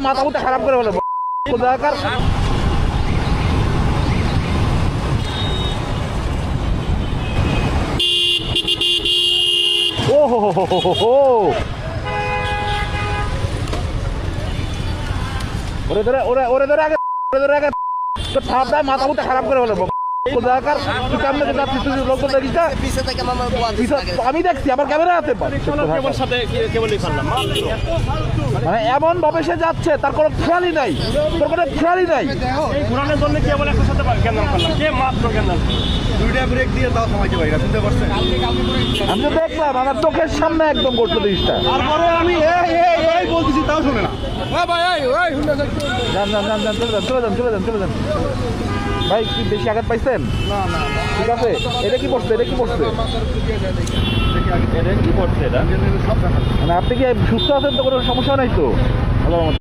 মাথা মুথা খারাপ করে বলে ও হো হো হো হো হো ওরে ধরে ওরে ধরে আগে তো ঠাপটা মাথা মুথা খারাপ করে বলে আমি দেখছি আমার ক্যামেরা আছে মানে এমন ভাবে সে যাচ্ছে তার কোনো খেয়ালই নাই তোর কোনো খেয়ালই নাই আমি তো দেখলাম আমার চোখের সামনে একদম করতো জিনিসটা আমি বলতেছি তাও শুনে না চলে যান ভাই কি বেশি আঘাত পাইছেন? না ঠিক আছে। এটা কি পড়ছে মানে আপনি কি সুস্থ আছেন তো কোনো সমস্যা নাই তো?